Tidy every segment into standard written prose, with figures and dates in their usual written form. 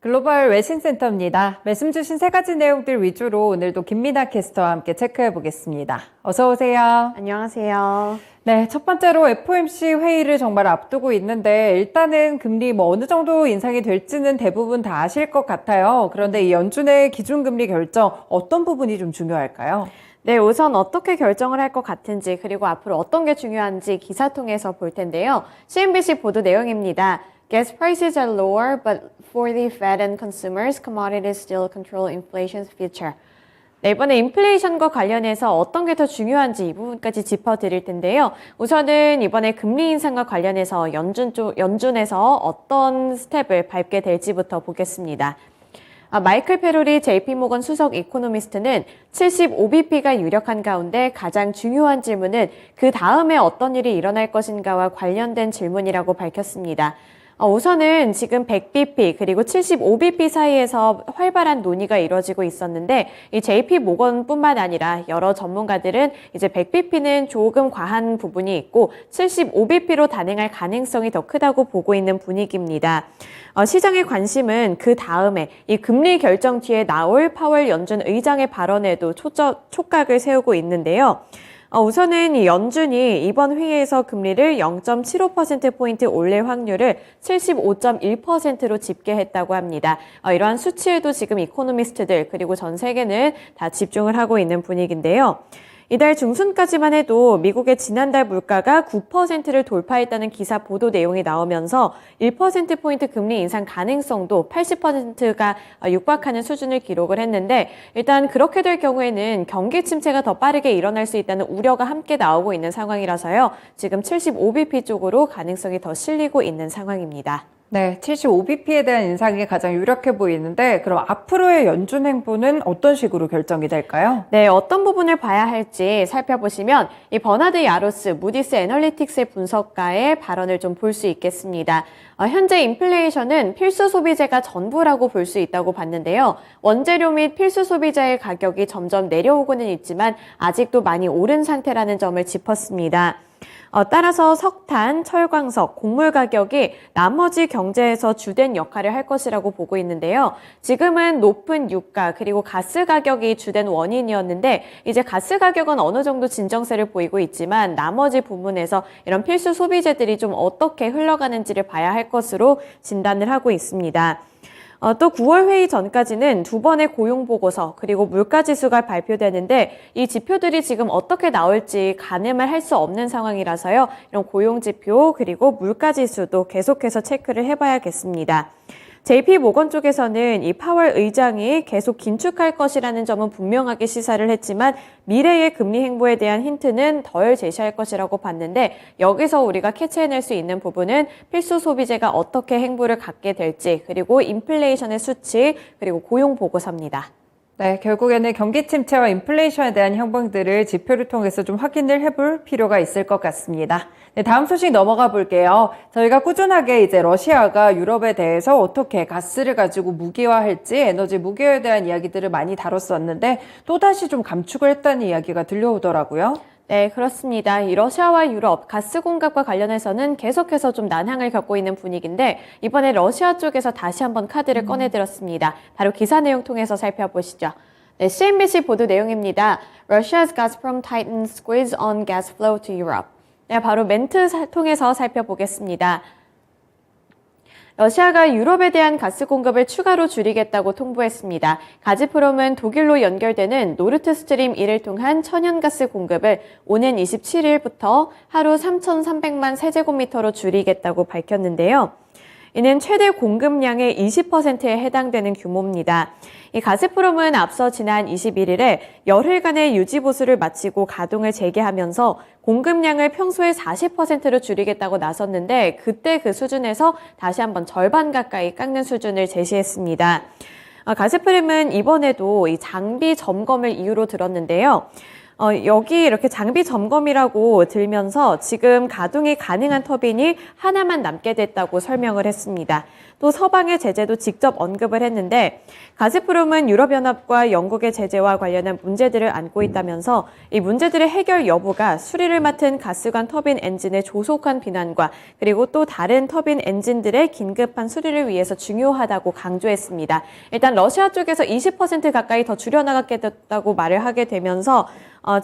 글로벌 외신센터입니다. 말씀 주신 세 가지 내용들 위주로 오늘도 김민아 캐스터와 함께 체크해 보겠습니다. 어서 오세요. 안녕하세요. 네, 첫 번째로 FOMC 회의를 정말 앞두고 있는데 일단은 금리 어느 정도 인상이 될지는 대부분 다 아실 것 같아요. 그런데 이 연준의 기준금리 결정 어떤 부분이 좀 중요할까요? 네, 우선 어떻게 결정을 할 것 같은지 그리고 앞으로 어떤 게 중요한지 기사 통해서 볼 텐데요. CNBC 보도 내용입니다. Gas prices are lower, but for the Fed and consumers, commodities still control inflation's future. 네, 이번에 인플레이션과 관련해서 어떤 게 더 중요한지 이 부분까지 짚어드릴 텐데요. 우선은 이번에 금리 인상과 관련해서 연준에서 어떤 스텝을 밟게 될지부터 보겠습니다. 마이클 페로리 JP모건 수석 이코노미스트는 75bp가 유력한 가운데 가장 중요한 질문은 그 다음에 어떤 일이 일어날 것인가와 관련된 질문이라고 밝혔습니다. 우선은 지금 100bp 그리고 75bp 사이에서 활발한 논의가 이루어지고 있었는데 이 JP모건뿐만 아니라 여러 전문가들은 이제 100bp는 조금 과한 부분이 있고 75bp로 단행할 가능성이 더 크다고 보고 있는 분위기입니다. 시장의 관심은 그 다음에 이 금리 결정 뒤에 나올 파월 연준 의장의 발언에도 촉각을 세우고 있는데요. 우선은 이 연준이 이번 회의에서 금리를 0.75%포인트 올릴 확률을 75.1%로 집계했다고 합니다. 이러한 수치에도 지금 이코노미스트들 그리고 전 세계는 다 집중을 하고 있는 분위기인데요. 이달 중순까지만 해도 미국의 지난달 물가가 9%를 돌파했다는 기사 보도 내용이 나오면서 1%포인트 금리 인상 가능성도 80%가 육박하는 수준을 기록을 했는데 일단 그렇게 될 경우에는 경기 침체가 더 빠르게 일어날 수 있다는 우려가 함께 나오고 있는 상황이라서요. 지금 75bp 쪽으로 가능성이 더 실리고 있는 상황입니다. 네, 75bp에 대한 인상이 가장 유력해 보이는데 그럼 앞으로의 연준 행보는 어떤 식으로 결정이 될까요? 네, 어떤 부분을 봐야 할지 살펴보시면 이 버나드 야로스 무디스 애널리틱스의 분석가의 발언을 좀 볼 수 있겠습니다. 현재 인플레이션은 필수 소비재가 전부라고 볼 수 있다고 봤는데요. 원재료 및 필수 소비재의 가격이 점점 내려오고는 있지만 아직도 많이 오른 상태라는 점을 짚었습니다. 따라서 석탄, 철광석, 곡물 가격이 나머지 경제에서 주된 역할을 할 것이라고 보고 있는데요. 지금은 높은 유가 그리고 가스 가격이 주된 원인이었는데 이제 가스 가격은 어느 정도 진정세를 보이고 있지만 나머지 부분에서 이런 필수 소비재들이 좀 어떻게 흘러가는지를 봐야 할 것으로 진단을 하고 있습니다. 또 9월 회의 전까지는 두 번의 고용보고서 그리고 물가지수가 발표되는데 이 지표들이 지금 어떻게 나올지 가늠을 할 수 없는 상황이라서요. 이런 고용지표 그리고 물가지수도 계속해서 체크를 해봐야겠습니다. JP모건 쪽에서는 이 파월 의장이 계속 긴축할 것이라는 점은 분명하게 시사를 했지만 미래의 금리 행보에 대한 힌트는 덜 제시할 것이라고 봤는데 여기서 우리가 캐치해낼 수 있는 부분은 필수 소비재가 어떻게 행보를 갖게 될지 그리고 인플레이션의 수치 그리고 고용 보고서입니다. 네, 결국에는 경기 침체와 인플레이션에 대한 형방들을 지표를 통해서 좀 확인을 해볼 필요가 있을 것 같습니다. 네, 다음 소식 넘어가 볼게요. 저희가 꾸준하게 이제 러시아가 유럽에 대해서 어떻게 가스를 가지고 무기화할지 에너지 무기화에 대한 이야기들을 많이 다뤘었는데 또다시 좀 감축을 했다는 이야기가 들려오더라고요. 네, 그렇습니다. 이 러시아와 유럽 가스 공급과 관련해서는 계속해서 좀 난항을 겪고 있는 분위기인데 이번에 러시아 쪽에서 다시 한번 카드를 꺼내들었습니다. 바로 기사 내용 통해서 살펴보시죠. 네, CNBC 보도 내용입니다. Russia's Gazprom tightens squeeze on gas flow to Europe. 네, 바로 멘트 통해서 살펴보겠습니다. 러시아가 유럽에 대한 가스 공급을 추가로 줄이겠다고 통보했습니다. 가즈프롬은 독일로 연결되는 노르트스트림 1을 통한 천연가스 공급을 오는 27일부터 하루 3,300만 세제곱미터로 줄이겠다고 밝혔는데요. 이는 최대 공급량의 20%에 해당되는 규모입니다. 이 가스프롬은 앞서 지난 21일에 열흘간의 유지보수를 마치고 가동을 재개하면서 공급량을 평소의 40%로 줄이겠다고 나섰는데 그때 그 수준에서 다시 한번 절반 가까이 깎는 수준을 제시했습니다. 가스프롬은 이번에도 이 장비 점검을 이유로 들었는데요. 여기 이렇게 장비 점검이라고 들면서 지금 가동이 가능한 터빈이 하나만 남게 됐다고 설명을 했습니다. 또 서방의 제재도 직접 언급을 했는데 가스프롬은 유럽연합과 영국의 제재와 관련한 문제들을 안고 있다면서 이 문제들의 해결 여부가 수리를 맡은 가스관 터빈 엔진의 조속한 비난과 그리고 또 다른 터빈 엔진들의 긴급한 수리를 위해서 중요하다고 강조했습니다. 일단 러시아 쪽에서 20% 가까이 더 줄여나가게 됐다고 말을 하게 되면서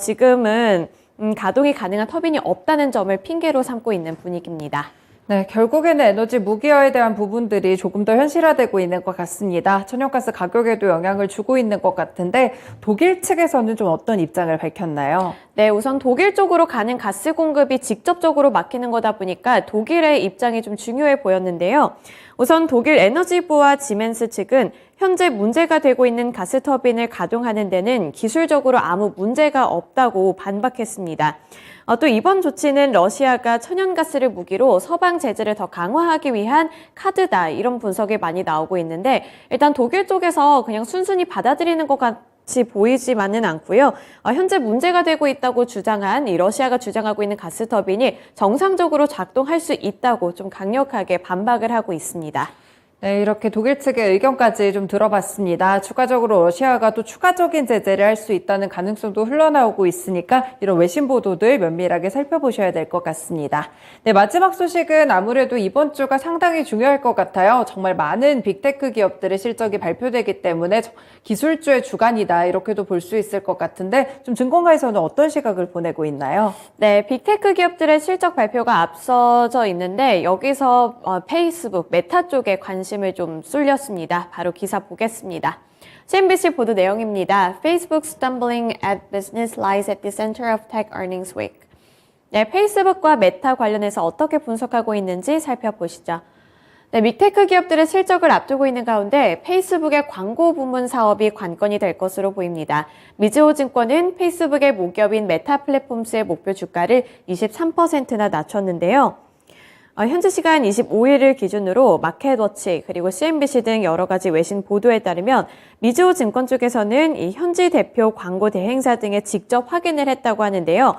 지금은 가동이 가능한 터빈이 없다는 점을 핑계로 삼고 있는 분위기입니다. 네, 결국에는 에너지 무기화에 대한 부분들이 조금 더 현실화되고 있는 것 같습니다. 천연가스 가격에도 영향을 주고 있는 것 같은데 독일 측에서는 좀 어떤 입장을 밝혔나요? 네, 우선 독일 쪽으로 가는 가스 공급이 직접적으로 막히는 거다 보니까 독일의 입장이 좀 중요해 보였는데요. 우선 독일 에너지부와 지멘스 측은 현재 문제가 되고 있는 가스터빈을 가동하는 데는 기술적으로 아무 문제가 없다고 반박했습니다. 또 이번 조치는 러시아가 천연가스를 무기로 서방 제재를 더 강화하기 위한 카드다, 이런 분석이 많이 나오고 있는데 일단 독일 쪽에서 그냥 순순히 받아들이는 것 같이 보이지만은 않고요. 현재 문제가 되고 있다고 주장한 이 러시아가 주장하고 있는 가스터빈이 정상적으로 작동할 수 있다고 좀 강력하게 반박을 하고 있습니다. 네, 이렇게 독일 측의 의견까지 좀 들어봤습니다. 추가적으로 러시아가 또 추가적인 제재를 할 수 있다는 가능성도 흘러나오고 있으니까 이런 외신 보도들 면밀하게 살펴보셔야 될 것 같습니다. 네, 마지막 소식은 아무래도 이번 주가 상당히 중요할 것 같아요. 정말 많은 빅테크 기업들의 실적이 발표되기 때문에 기술주의 주간이다, 이렇게도 볼 수 있을 것 같은데 좀 증권가에서는 어떤 시각을 보내고 있나요? 네, 빅테크 기업들의 실적 발표가 앞서져 있는데 여기서 페이스북, 메타 쪽에 관심을 좀 쏠렸습니다. 바로 기사 보겠습니다. CNBC 보도 내용입니다. Facebook stumbling at business lies at the center of tech earnings week. 네, 페이스북과 메타 관련해서 어떻게 분석하고 있는지 살펴보시죠. 네, 빅테크 기업들의 실적을 앞두고 있는 가운데 페이스북의 광고 부문 사업이 관건이 될 것으로 보입니다. 미즈호 증권은 페이스북의 모기업인 메타 플랫폼스의 목표 주가를 23%나 낮췄는데요. 현지 시간 25일을 기준으로 마켓워치 그리고 CNBC 등 여러 가지 외신 보도에 따르면 미즈호 증권 쪽에서는 이 현지 대표 광고 대행사 등에 직접 확인을 했다고 하는데요.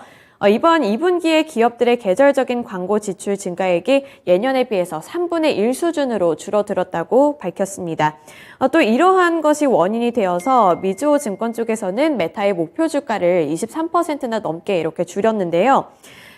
이번 2분기에 기업들의 계절적인 광고 지출 증가액이 예년에 비해서 3분의 1 수준으로 줄어들었다고 밝혔습니다. 또 이러한 것이 원인이 되어서 미즈호 증권 쪽에서는 메타의 목표 주가를 23%나 넘게 이렇게 줄였는데요.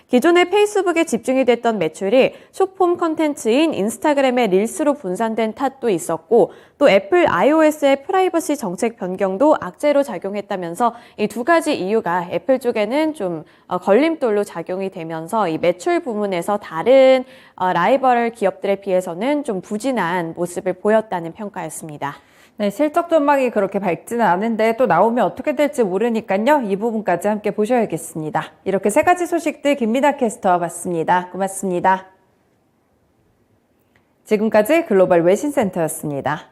기존에 페이스북에 집중이 됐던 매출이 숏폼 컨텐츠인 인스타그램의 릴스로 분산된 탓도 있었고 또 애플 iOS의 프라이버시 정책 변경도 악재로 작용했다면서 이 두 가지 이유가 애플 쪽에는 좀 걸림돌로 작용이 되면서 이 매출 부문에서 다른 라이벌 기업들에 비해서는 좀 부진한 모습을 보였다는 평가였습니다. 네, 실적 전망이 그렇게 밝지는 않은데 또 나오면 어떻게 될지 모르니까요. 이 부분까지 함께 보셔야겠습니다. 이렇게 세 가지 소식들 김민아 캐스터와 봤습니다. 고맙습니다. 지금까지 글로벌 외신센터였습니다.